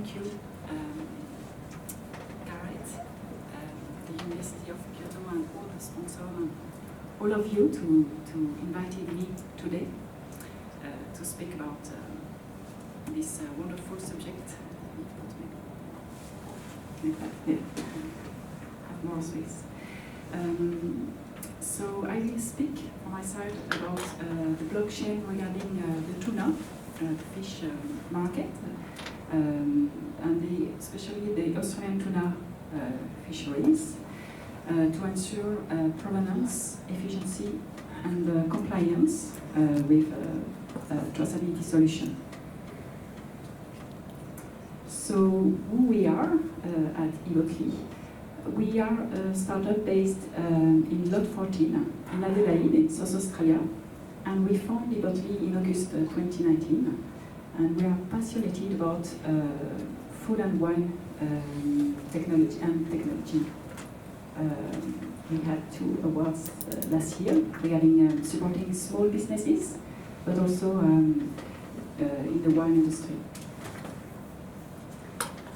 thank you, Garrett, the University of Kyoto, and all the sponsors, and all of you to inviting me today to speak about this wonderful subject. Yeah, have more space. So I will speak on my side about the blockchain regarding the tuna, the fish market, and especially the Australian tuna fisheries, to ensure provenance, efficiency, and compliance with traceability solution. So who we are at eBottli? We are a startup based in Lot 14 in Adelaide, in South Australia, and we founded eBottli in August 2019. And we are passionate about food and wine technology. We had 2 awards last year regarding supporting small businesses, but also in the wine industry.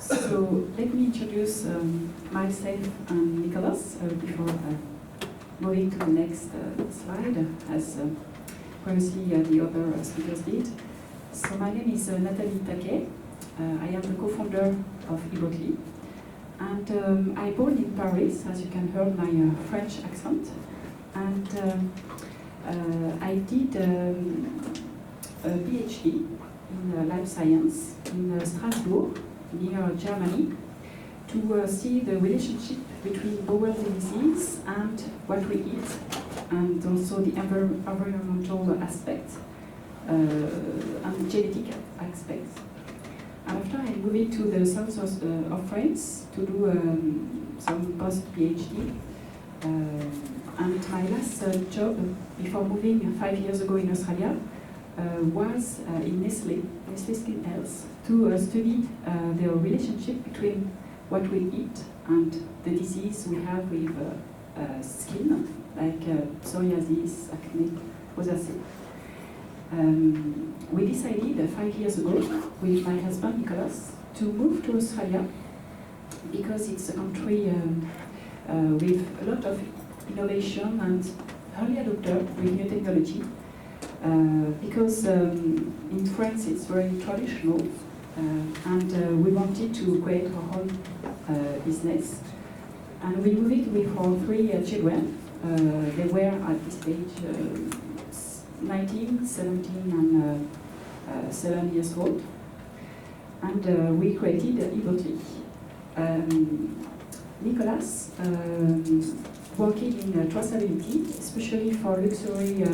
So let me introduce myself and Nicholas before moving to the next slide, as previously the other speakers did. So my name is Nathalie Taquet. I am the co-founder of eBottli. And I born in Paris, as you can hear my French accent. And I did a PhD in life science in Strasbourg, near Germany, to see the relationship between bowel disease and what we eat, and also the environmental aspects and genetic aspects. After I moved to the south of France to do some post-PhD, and my last job before moving 5 years ago in Australia was in Nestlé Skin Health, to study the relationship between what we eat and the disease we have with skin, like psoriasis, acne, rosacea. We decided 5 years ago with my husband Nicholas to move to Australia because it's a country with a lot of innovation and early adopter with new technology. Because in France it's very traditional, and we wanted to create our own business. And we moved with our 3 children. They were at this age 19, 17, and 7 years old. And we created eBottli. Nicholas working in traceability, especially for luxury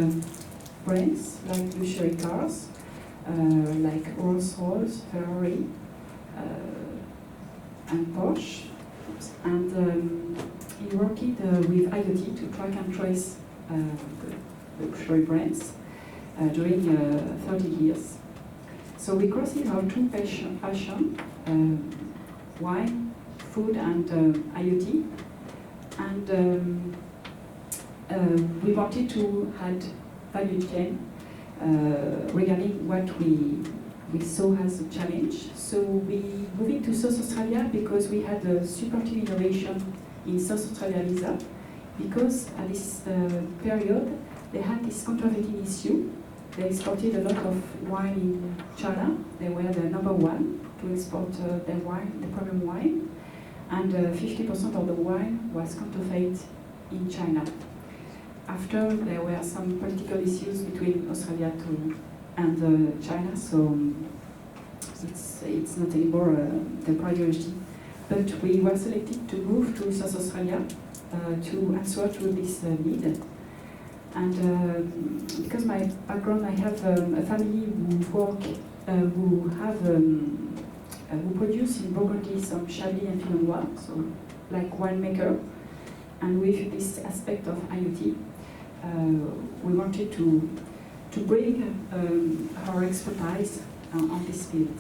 brands like luxury cars, like Rolls-Royce, Ferrari, and Porsche. And he worked with IoT to track and trace luxury brands during 30 years. So we crossed our 2 passion, wine, food, and IoT. And we wanted to add value chain regarding what we saw as a challenge. So we moved to South Australia because we had a supportive innovation in South Australia visa, because at this period they had this controversy issue. They exported a lot of wine in China. They were the #1 to export their wine, the premium wine, and 50% of the wine was counterfeit in China. After there were some political issues between Australia and China, so it's not anymore the priority. But we were selected to move to South Australia to answer to this need. And because my background, I have a family who produce in Burgundy some Chablis and Pinot Noir, so like winemaker. And with this aspect of IoT, we wanted to bring our expertise on this field.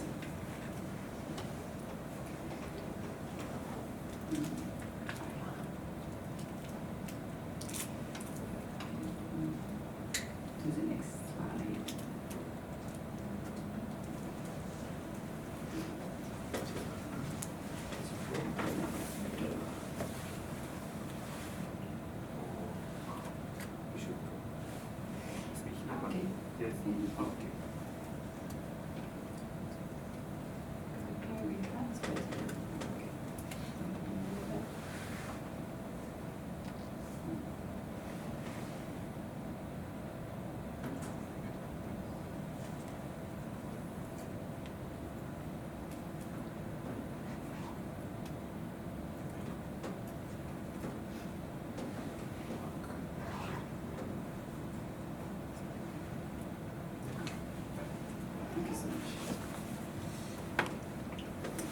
To the next slide. Yes. Okay. Okay, we translate it. Okay. Thank you so much.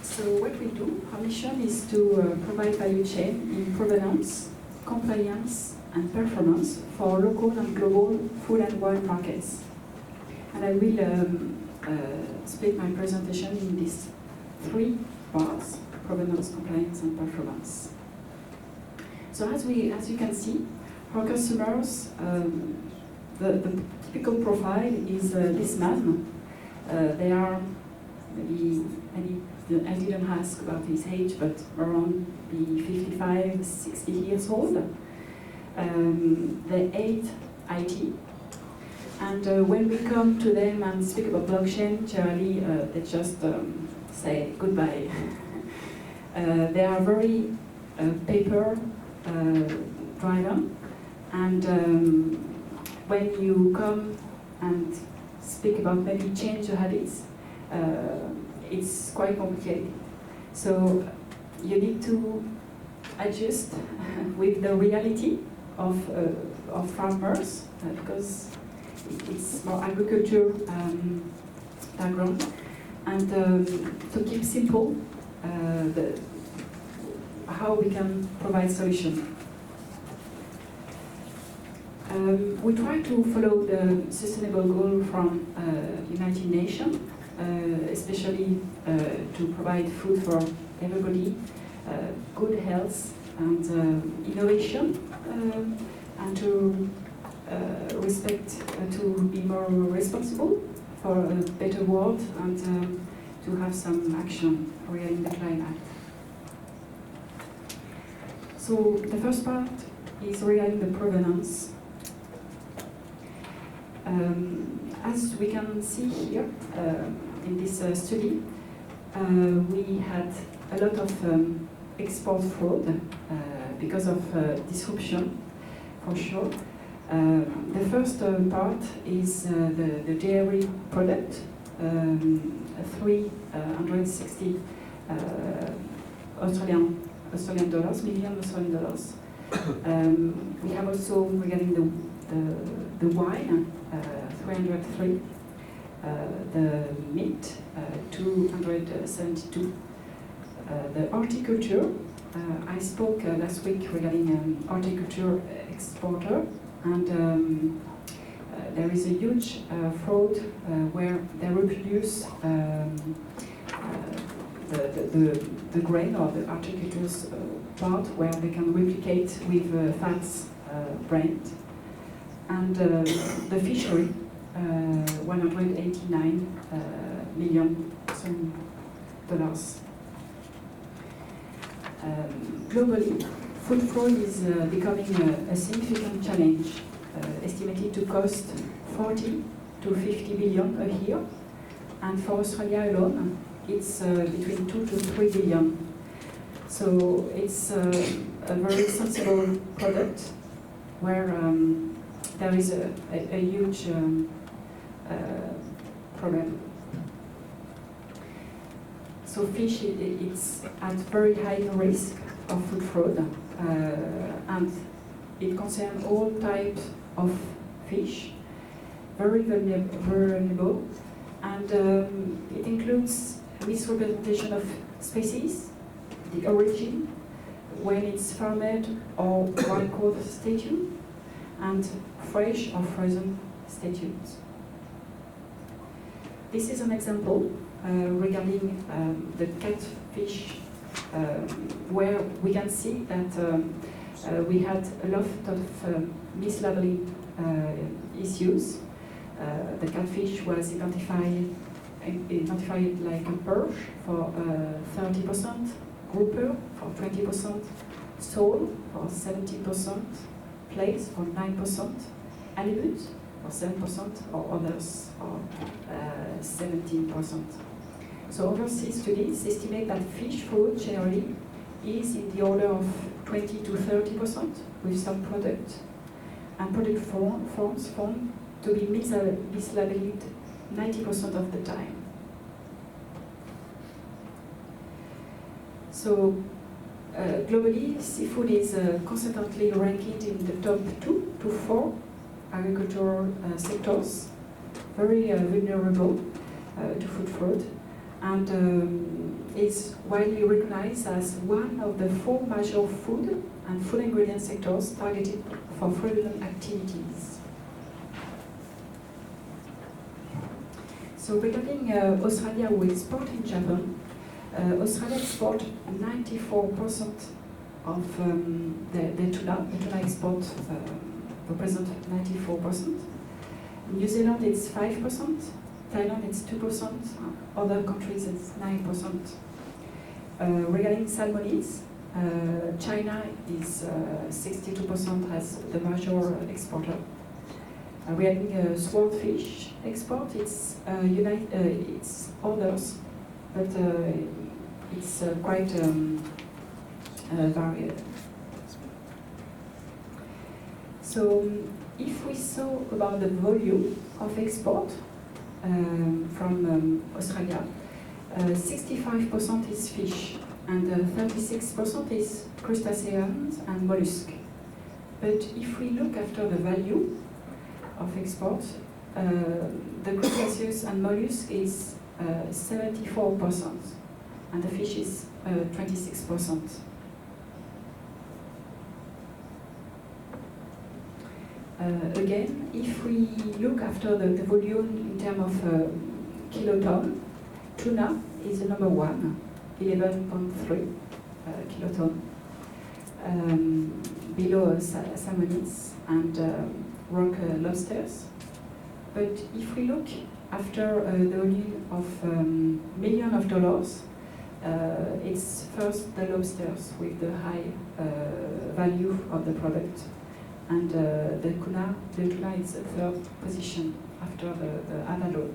So what we do, our mission is to provide value chain in provenance, compliance, and performance for local and global food and wine markets. And I will split my presentation in these three parts: provenance, compliance, and performance. So as you can see, our customers, the typical profile is this man. They are maybe, I didn't ask about his age, but around the 55, 60 years old. They hate IT. And when we come to them and speak about blockchain, generally they just say goodbye. They are very paper driven, and when you come and speak about maybe change your habits, it's quite complicated. So you need to adjust with the reality of farmers, because it's more agriculture background, and to keep simple how we can provide solution. We try to follow the sustainable goal from United Nations, especially to provide food for everybody, good health and innovation, and to respect, to be more responsible for a better world, and to have some action regarding the climate. So the first part is regarding the provenance. As we can see here in this study, we had a lot of export fraud because of disruption, for sure. The first part is the dairy product, 360 Australian dollars, million Australian dollars. We have also regarding the wine, 303, the meat, 272. The horticulture, I spoke last week regarding horticulture exporter, and there is a huge fraud where they reproduce the grain or the horticulture's part, where they can replicate with fats brand. And the fishery, 189 million dollars. Globally, food fraud is becoming a significant challenge, estimated to cost 40 to 50 billion a year, and for Australia alone, it's between 2 to 3 billion. So it's a very sensible product where there is a huge problem. So fish, it's at very high risk of food fraud, and it concerns all types of fish, very vulnerable, and it includes misrepresentation of species, the origin, when it's farmed or wild-caught status, and fresh or frozen status. This is an example regarding the catfish, where we can see that we had a lot of mislabeling issues. The catfish was identified like a perch for 30%, grouper for 20%, sole for 70%, plaice for 9%, halibut or 7%, or others are 17%. So overseas studies estimate that fish food generally is in the order of 20 to 30% with some product, and product forms found to be mislabeled 90% of the time. So globally, seafood is constantly ranked in the top 2 to 4 agricultural sectors, very vulnerable to food fraud, and is widely recognized as one of the 4 major food and food ingredient sectors targeted for fraudulent activities. So regarding Australia, who export in Japan, Australia export 94% of the tuna. The tuna export represent 94%. New Zealand it's 5%, Thailand it's 2%, other countries it's 9%. Regarding salmonids, China is 62% as the major exporter. Regarding swordfish export, it's it's others, but it's quite varied. So if we saw about the volume of export from Australia, 65% is fish and 36% is crustaceans and mollusks. But if we look after the value of export, the crustaceans and mollusks is 74%, and the fish is 26%. Again, if we look after the volume in terms of kiloton, tuna is the number 1, 11.3 kiloton, below salmonids and rock lobsters. But if we look after the volume of millions of dollars, it's first the lobsters with the high value of the product, and the tuna is the 3rd position after the abalone.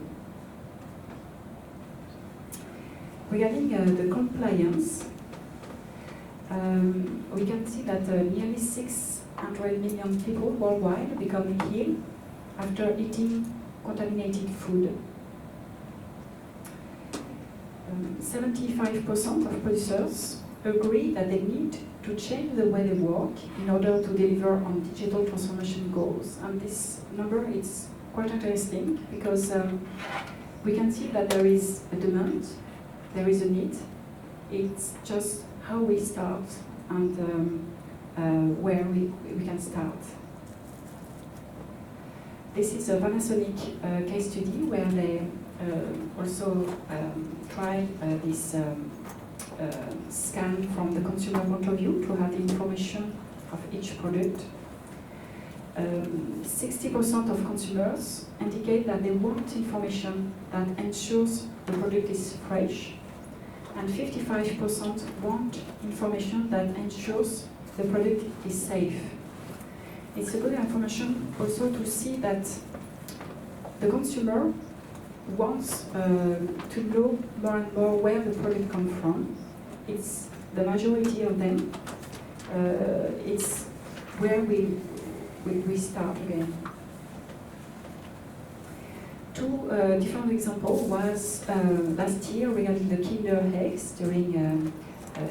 Regarding the compliance, we can see that nearly 600 million people worldwide become ill after eating contaminated food. 75% of producers agree that they need to change the way they work in order to deliver on digital transformation goals. And this number is quite interesting because we can see that there is a demand, there is a need. It's just how we start and where we can start. This is a Panasonic case study where they also tried this scan from the consumer point of view to have the information of each product. 60% of consumers indicate that they want information that ensures the product is fresh, and 55% want information that ensures the product is safe. It's a good information also to see that the consumer wants to know more and more where the product comes from. It's the majority of them. It's where we start again. 2 different examples was last year regarding the Kinder eggs during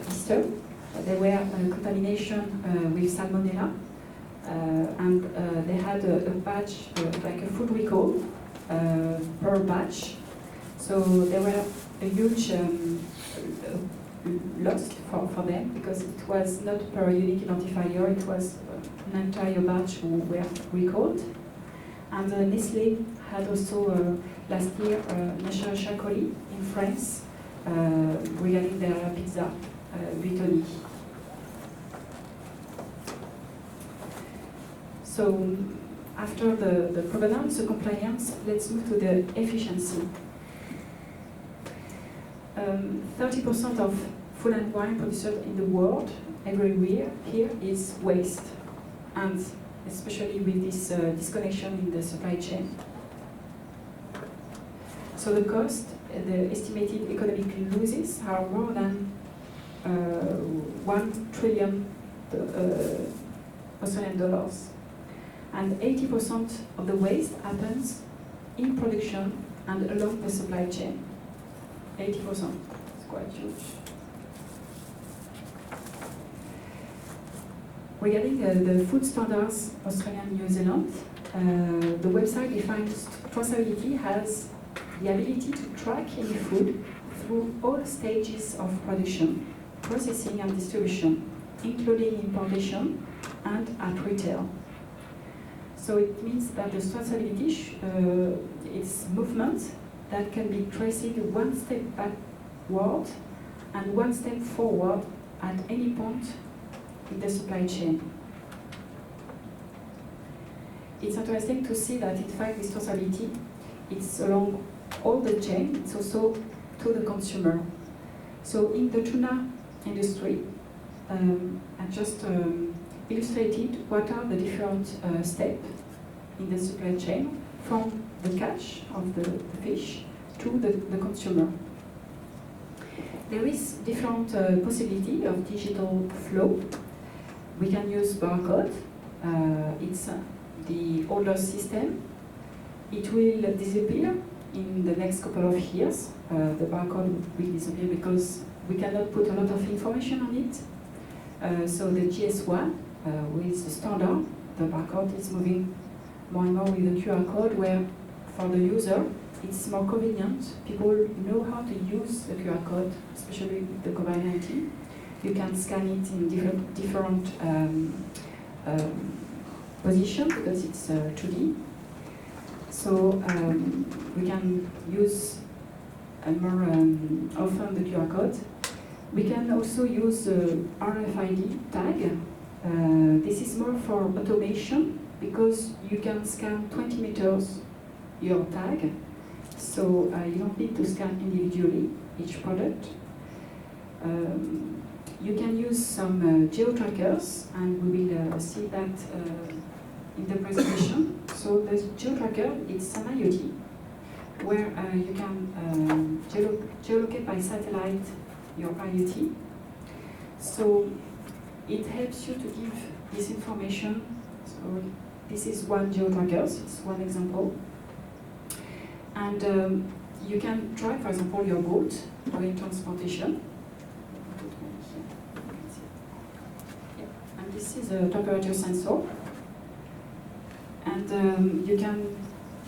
Easter. There were contamination with salmonella, and they had a batch, like a food recall per batch. So there were a huge loss for them because it was not per unique identifier, it was an entire batch who were recalled. And Nestlé had also last year national shakoli in France regarding their pizza, Buitoni. So after the provenance, the compliance, let's move to the efficiency. 30% of food and wine produced in the world every year here is waste. And especially with this disconnection in the supply chain. So the cost, the estimated economic losses are more than 1 trillion Australian dollars. And 80% of the waste happens in production and along the supply chain. 80%, it's quite huge. Regarding the food standards, Australia and New Zealand, the website defines traceability as the ability to track any food through all stages of production, processing and distribution, including importation and at retail. So it means that the traceability is movement that can be traced one step backward and one step forward at any point in the supply chain. It's interesting to see that in fact this traceability, it's along all the chain, it's also to the consumer. So in the tuna industry, I just illustrated what are the different steps in the supply chain from the catch of the fish to the consumer. There is different possibility of digital flow. We can use barcode. It's the older system. It will disappear in the next couple of years. The barcode will disappear because we cannot put a lot of information on it. So the GS1 with the standard, the barcode is moving more and more with the QR code, where for the user it's more convenient. People know how to use the QR code, especially with the COVID-19. You can scan it in different positions because it's 2D. So we can use more often the QR code. We can also use the RFID tag. This is more for automation because you can scan 20 meters your tag. So you don't need to scan individually each product. You can use some geo-trackers, and we will see that in the presentation. So the geo-tracker is an IoT where you can geolocate by satellite your IoT. So it helps you to give this information. So this is one geo-tracker, it's one example. And you can track, for example, your boat during transportation. And this is a temperature sensor. And you can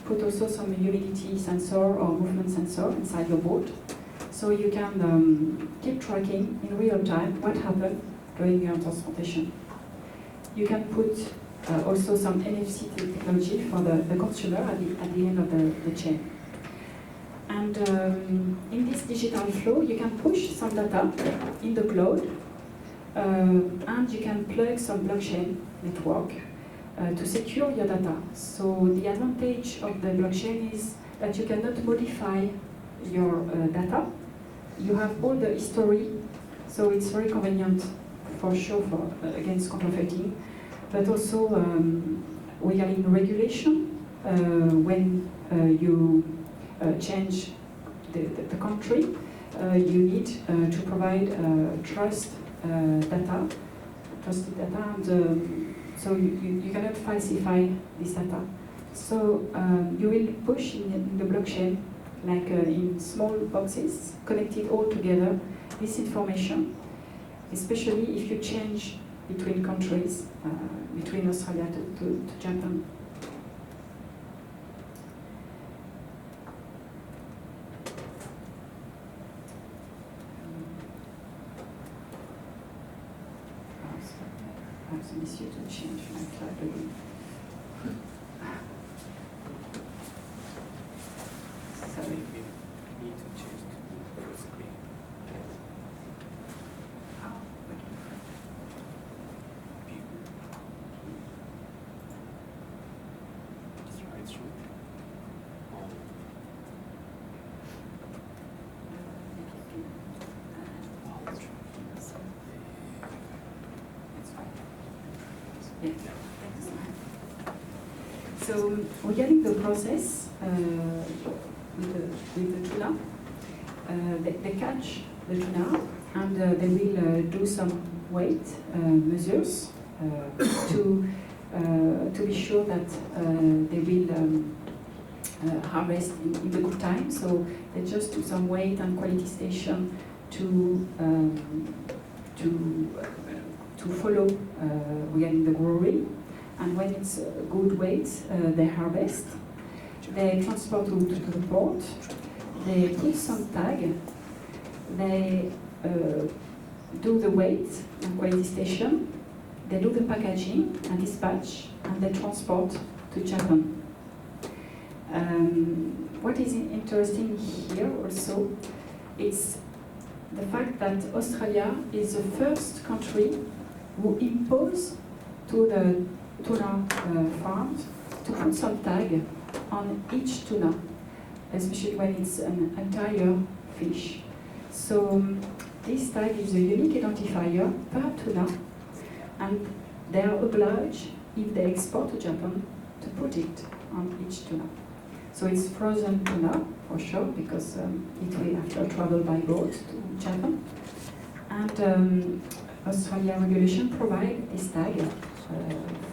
put also some humidity sensor or movement sensor inside your boat. So you can keep tracking in real time what happened during your transportation. You can put also some NFC technology for the consumer at the end of the chain. And in this digital flow, you can push some data in the cloud, and you can plug some blockchain network to secure your data. So the advantage of the blockchain is that you cannot modify your data. You have all the history, so it's very convenient for sure against counterfeiting, but also regarding regulation, when you change the country, you need to provide trusted data, and so you cannot falsify this data. So you will push in the blockchain, like in small boxes, connected all together, this information, especially if you change between countries, between Australia to Japan. I have issue to change my slide again. Sorry. Need to change to full screen. Just right through. Yeah, thanks. So regarding the process with the tuna, they catch the tuna and they will do some weight measures to be sure that they will harvest in the good time. So they just do some weight and quality station to follow regarding the growing. And when it's good weight, they harvest. They transport to the port. They put some tag. They do the weight and quality station. They do the packaging and dispatch, and they transport to Japan. What is interesting here also is the fact that Australia is the first country who imposed to the tuna farms to put some tag on each tuna, especially when it's an entire fish. So this tag is a unique identifier per tuna, and they are obliged, if they export to Japan, to put it on each tuna. So it's frozen tuna, for sure, because it will have to travel by boat to Japan. And Australia regulation provide this tag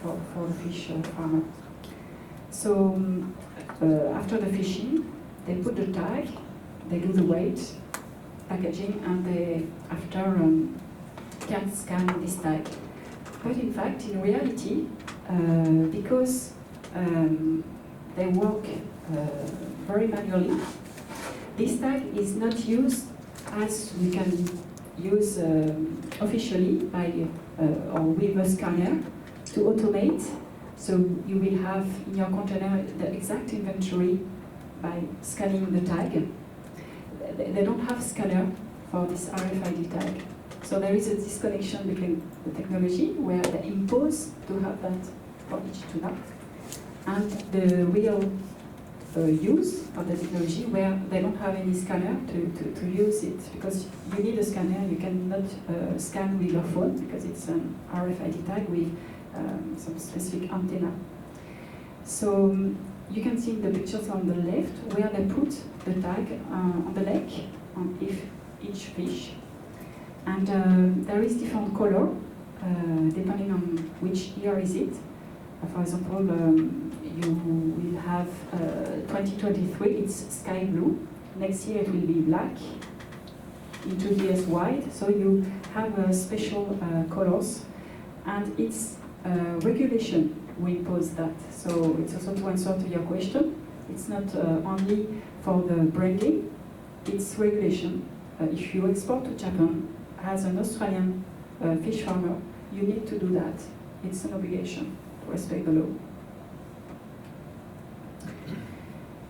for the fish farmer. So after the fishing, they put the tag, they do the weight, packaging, and they after can scan this tag. But in fact, in reality, because they work very manually, this tag is not used as we can use officially by or with a scanner to automate. So you will have in your container the exact inventory by scanning the tag. They don't have scanner for this RFID tag. So there is a disconnection between the technology where they impose to have that for each tuna and the real use of the technology where they don't have any scanner to use it, because you need a scanner. You cannot scan with your phone because it's an RFID tag with some specific antenna. So you can see in the pictures on the left where they put the tag on the leg on each fish. And there is different color depending on which year is it. For example, you will have 2023, it's sky blue. Next year it will be black. In 2 years white. So you have special colors, and it's regulation who impose that. So it's also to answer to your question. It's not only for the branding, it's regulation. If you export to Japan as an Australian fish farmer, you need to do that. It's an obligation to respect the law.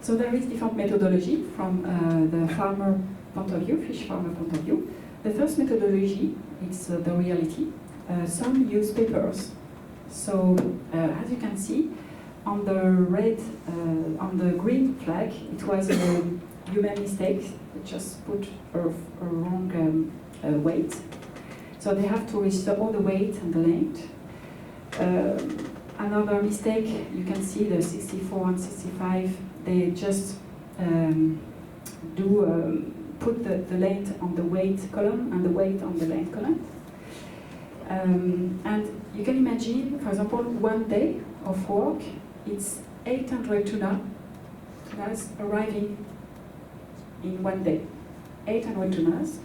So there is different methodology from the farmer point of view, fish farmer point of view. The first methodology is the reality. Some use papers. So as you can see, on the on the green flag, it was a human mistake. They just put a wrong weight. So they have to restore all the weight and the length. Another mistake, you can see the 64 and 65, they just put the length on the weight column and the weight on the length column. And you can imagine, for example, 1 day of work, it's 800 tunas arriving in 1 day. 800 tunas.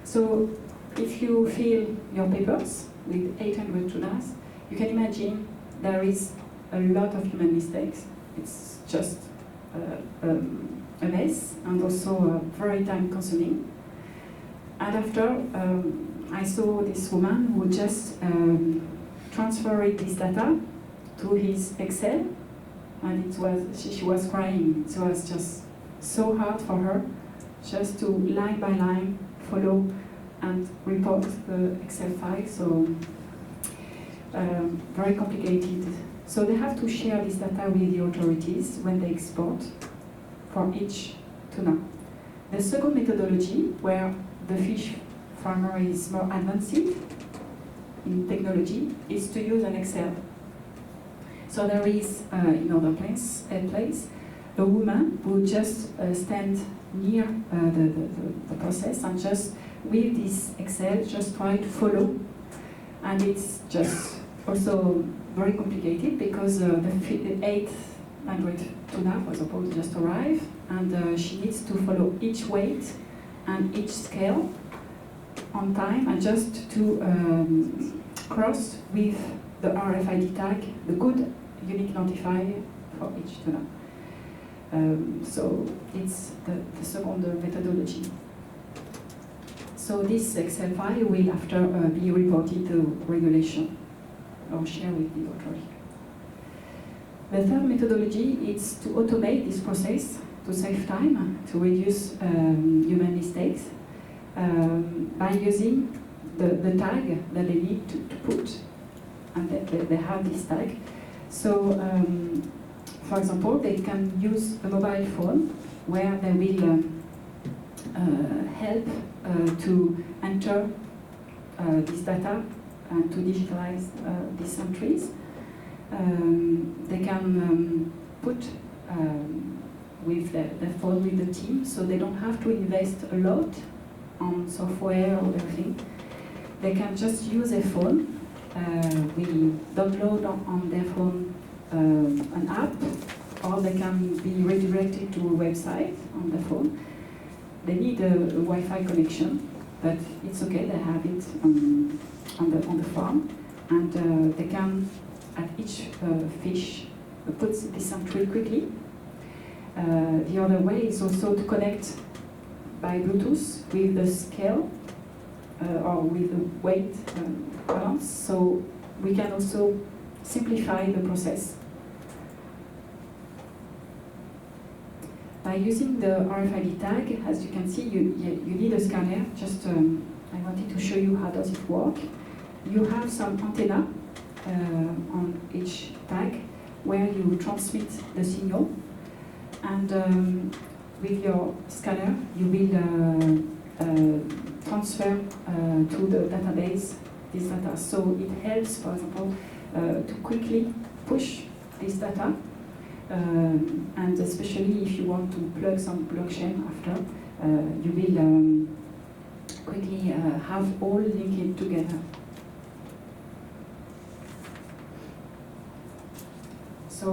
So if you fill your papers with 800 tunas, you can imagine there is a lot of human mistakes. It's just a mess, and also very time consuming. And after, I saw this woman who just transferred this data to his Excel, and she was crying. It was just so hard for her, just to line by line follow and report the Excel file. So very complicated. So they have to share this data with the authorities when they export for each tuna. The second methodology, where the fish farmer is more advanced in technology, is to use an Excel. So there is, in other place, a woman who just stand near the process and just with this Excel just try to follow. And it's just also very complicated because the 800 tuna, for example, just arrived, and she needs to follow each weight and each scale on time, and just to cross with the RFID tag, the good unique identifier for each tuna. So it's the second methodology. So this Excel file will after be reported to regulation or share with the authority. The third methodology is to automate this process to save time, to reduce human mistakes by using the tag that they need to put, and they have this tag. So, for example, they can use a mobile phone where they will help to enter this data and to digitalize these entries. They can put with their phone with the team, so they don't have to invest a lot on software or everything. They can just use their phone. We download on their phone an app, or they can be redirected to a website on the phone. They need a Wi-Fi connection, but it's okay, they have it on the farm, and they can, at each fish, put this entry quickly. The other way is also to connect by Bluetooth with the scale or with the weight balance, so we can also simplify the process. By using the RFID tag, as you can see, you need a scanner. Just I wanted to show you how does it work. You have some antenna on each tag where you transmit the signal, and with your scanner you will transfer to the database this data. So it helps, for example, to quickly push this data, and especially if you want to plug some blockchain after, you will quickly have all linked together. So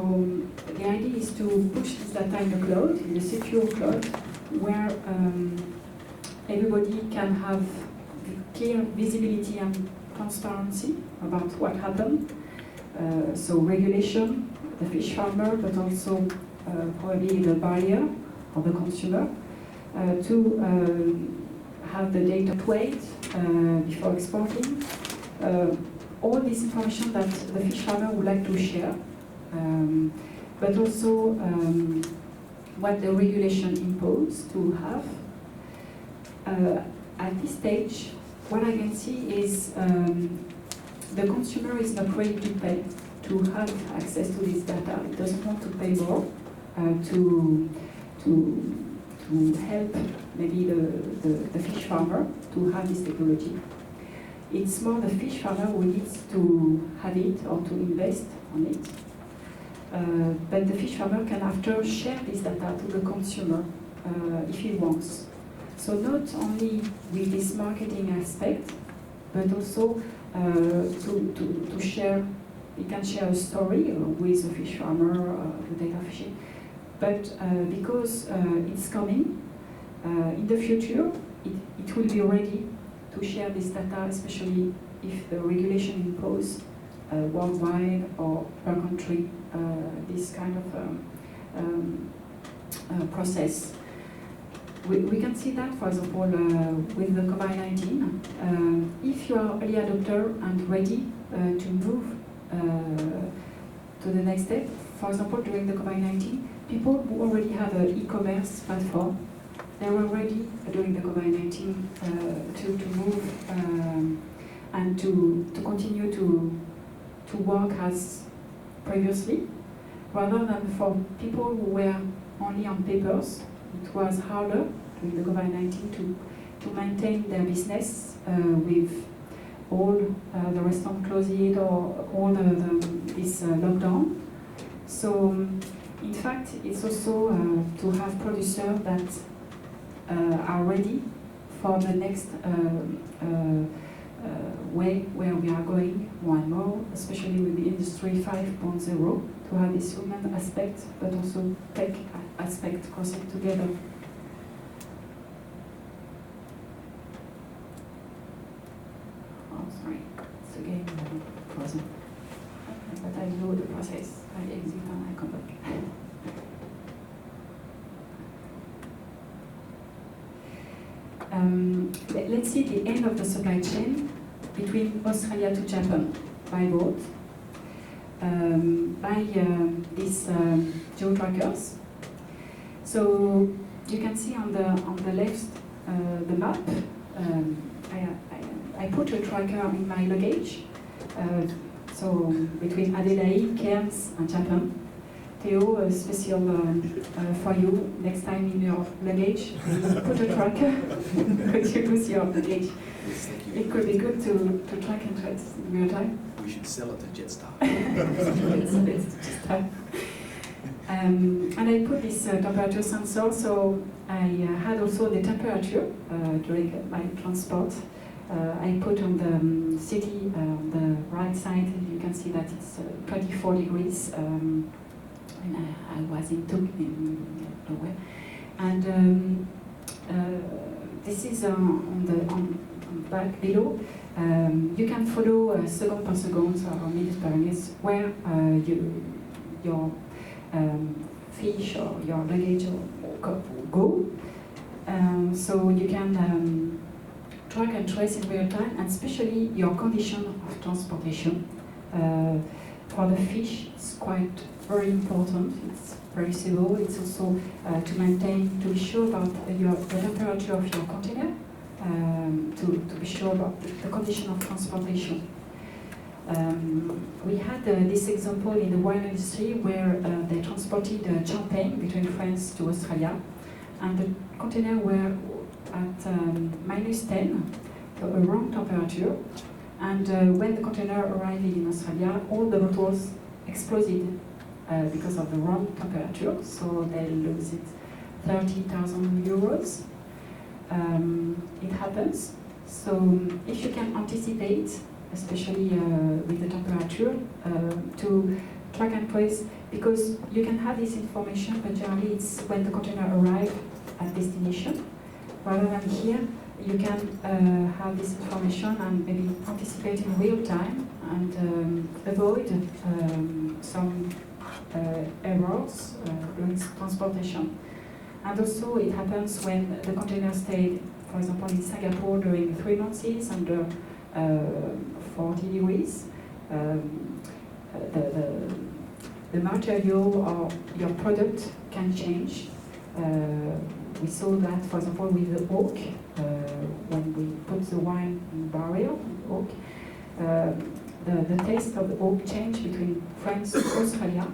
the idea is to push this data in the cloud, in the secure cloud, where everybody can have clear visibility and transparency about what happened. So regulation, the fish farmer, but also probably the buyer or the consumer, to have the data weight before exporting. All this information that the fish farmer would like to share. But also what the regulation imposed to have. At this stage, what I can see is the consumer is not ready to pay to have access to this data. It doesn't want to pay more to help maybe the fish farmer to have this technology. It's more the fish farmer who needs to have it or to invest on it. But the fish farmer can after share this data to the consumer if he wants. So not only with this marketing aspect, but also to share, he can share a story with the fish farmer, the data fishing. But because it's coming, in the future, it will be ready to share this data, especially if the regulation imposed worldwide or per country this kind of process. We can see that, for example, with the COVID-19. If you are early adopter and ready to move to the next step, for example, during the COVID-19, people who already have an e-commerce platform, they were ready during the COVID-19 to move and to continue to work as previously, rather than for people who were only on papers. It was harder during the COVID-19 to maintain their business with all the restaurant closed or all this lockdown. So, in fact, it's also to have producers that are ready for the next way where we are going more and more, especially with the Industry 5.0, to have this human aspect, but also tech aspect crossing together. Oh, sorry, it's again frozen. But I know the process. I exit and I come back. Let's see the end of the supply chain between Australia to Japan by boat, by these geo-trackers. So you can see on the left the map. I put a tracker in my luggage. So between Adelaide, Cairns and Japan. Theo, a special for you, next time in your luggage, put a tracker because you lose your luggage. Yes, thank you. It could be good to track and trace in real time. We should sell it to Jetstar. It's just time. And I put this temperature sensor, so I had also the temperature during my transport. I put on the city, on the right side, you can see that it's 24 degrees. And I was in nowhere. And this is on the back below. You can follow second per second or minutes per minute where your fish or your luggage go. So you can track and trace in real time, and especially your condition of transportation. For the fish, it's quite very important. It's perishable. It's also to maintain, to be sure about the temperature of your container, to be sure about the condition of transportation. We had this example in the wine industry where they transported champagne between France to Australia, and the container were at -10, so a wrong temperature. And when the container arrived in Australia, all the bottles exploded because of the wrong temperature, so they lose it 30,000 euros. It happens. So if you can anticipate, especially with the temperature, to track and trace, because you can have this information, but generally it's when the container arrives at destination, rather than here. You can have this information and maybe anticipate in real time and avoid some errors during transportation. And also it happens when the container stayed, for example, in Singapore during 3 months under 40 degrees. The material or your product can change. We saw that, for example, with the oak, when we put the wine in barrel, oak, the taste of the oak changed between France and Australia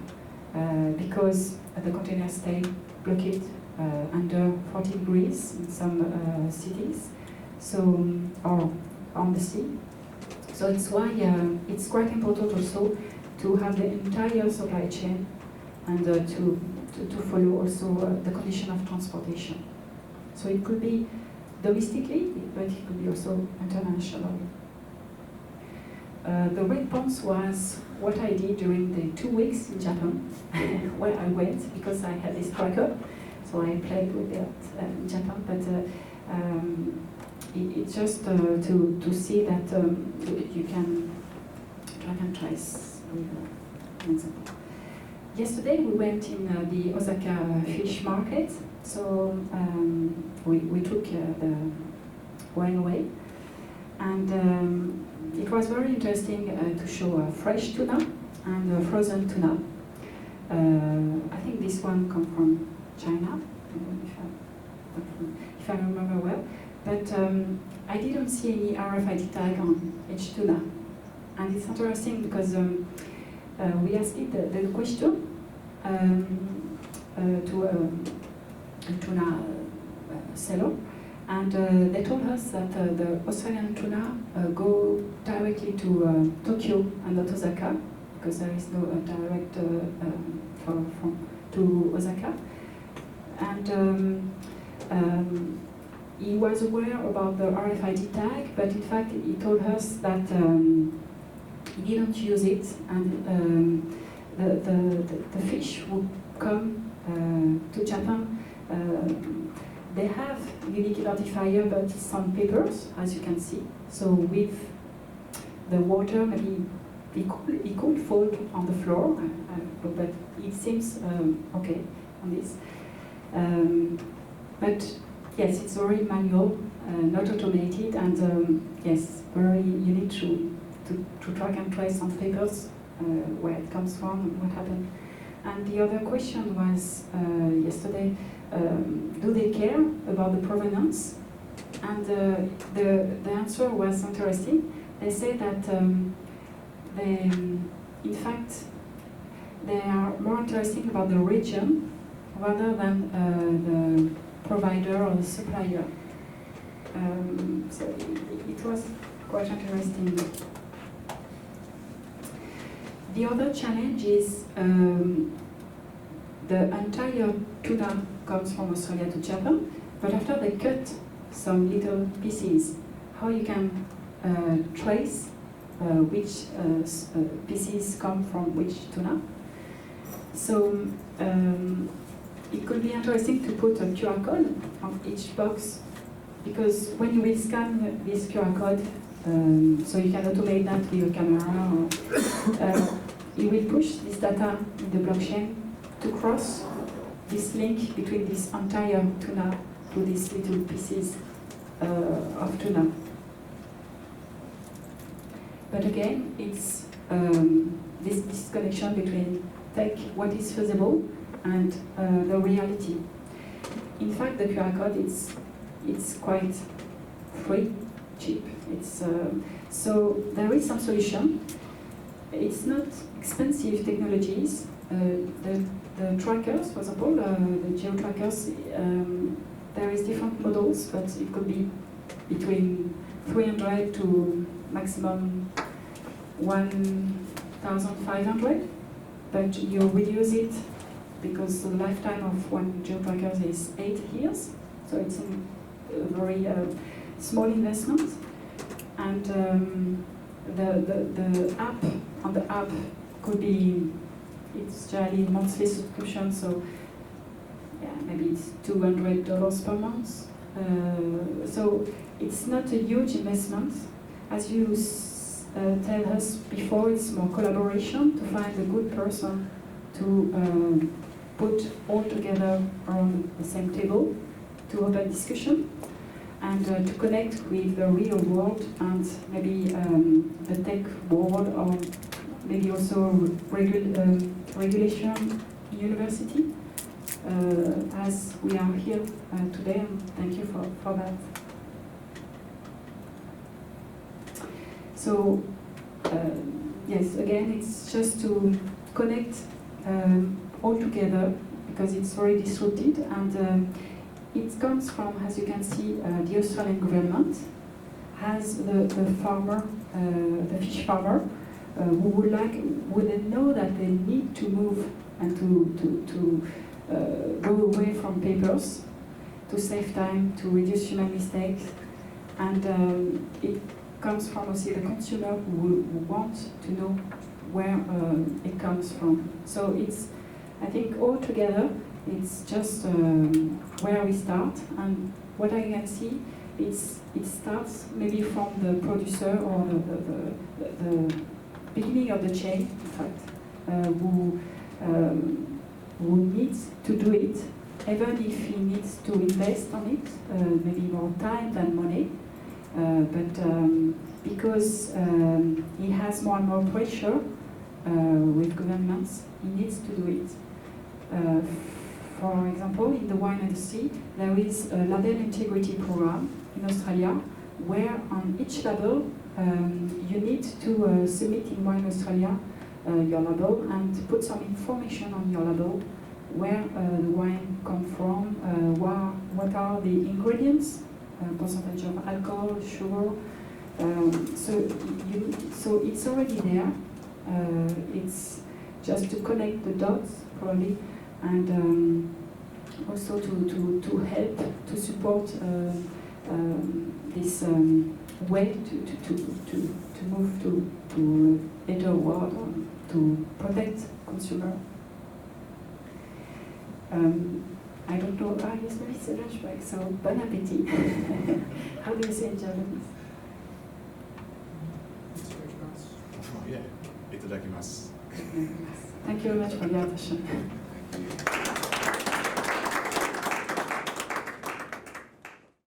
because the container stayed blocked under 40 degrees in some cities, so or on the sea. So it's why it's quite important also to have the entire supply chain and to follow also the condition of transportation. So it could be domestically, but it could be also internationally. The red points was what I did during the 2 weeks in Japan, where I went because I had this tracker, so I played with it in Japan, but it's just to see that you can track and trace with an example. Yesterday we went in the Osaka fish market, so we took the wine away, and it was very interesting to show fresh tuna and frozen tuna. I think this one comes from China, if I remember well, but I didn't see any RFID tag on each tuna, and it's interesting because we asked the question to a tuna seller, and they told us that the Australian tuna go directly to Tokyo and not Osaka, because there is no direct to Osaka. And he was aware about the RFID tag, but in fact he told us that he didn't use it, and the fish would come to Japan. They have unique identifier, but it's on papers, as you can see. So with the water, maybe it could fall on the floor, but it seems okay on this. But yes, it's very manual, not automated, and yes, you need to track and trace on papers where it comes from and what happened. And the other question was yesterday, do they care about the provenance? And the answer was interesting. They say that in fact, they are more interested about the region rather than the provider or the supplier. So it was quite interesting. The other challenge is the entire tuna comes from Australia to Japan, but after they cut some little pieces, how you can trace which pieces come from which tuna. So it could be interesting to put a QR code on each box, because when you will scan this QR code, so you can automate that with a camera, you will push this data in the blockchain to cross this link between this entire tuna to these little pieces of tuna. But again, it's this connection between tech, what is feasible, and the reality. In fact, the QR code it's quite free, cheap. It's so there is some solution. It's not expensive technologies. The trackers, for example, the geo trackers. There is different models, but it could be between 300 to maximum 1,500. But you reuse it because the lifetime of one geo tracker is 8 years. So it's a very small investment. And the app, on the app could be, it's generally monthly subscription, so yeah, maybe it's $200 per month. So it's not a huge investment. As you tell us before, it's more collaboration to find a good person to put all together around the same table to open discussion and to connect with the real world and maybe the tech world, or maybe also regulation in university, as we are here today, and thank you for that. So, yes, again, it's just to connect all together, because it's very disrupted, and it comes from, as you can see, the Australian government has the farmer, the fish farmer, who would they know that they need to move and to go away from papers, to save time, to reduce human mistakes, and it comes from also the consumer who want to know where it comes from. So it's, I think, all together, it's just where we start, and what I can see, it starts maybe from the producer or the beginning of the chain, in fact, who needs to do it, even if he needs to invest on it, maybe more time than money, but because he has more and more pressure with governments, he needs to do it. For example, in the wine industry, there is a label integrity program in Australia, where on each label you need to submit in Wine Australia your label and put some information on your label, where the wine comes from, what are the ingredients, percentage of alcohol, sugar. So it's already there, It's just to connect the dots, probably, and also to help, to support this way to move to a better world, to protect consumer. I don't know, yes, maybe it's a lunch break, so bon appétit. How do you say in Japanese? Oh, yeah. Itadakimasu. Thank you very much for your attention.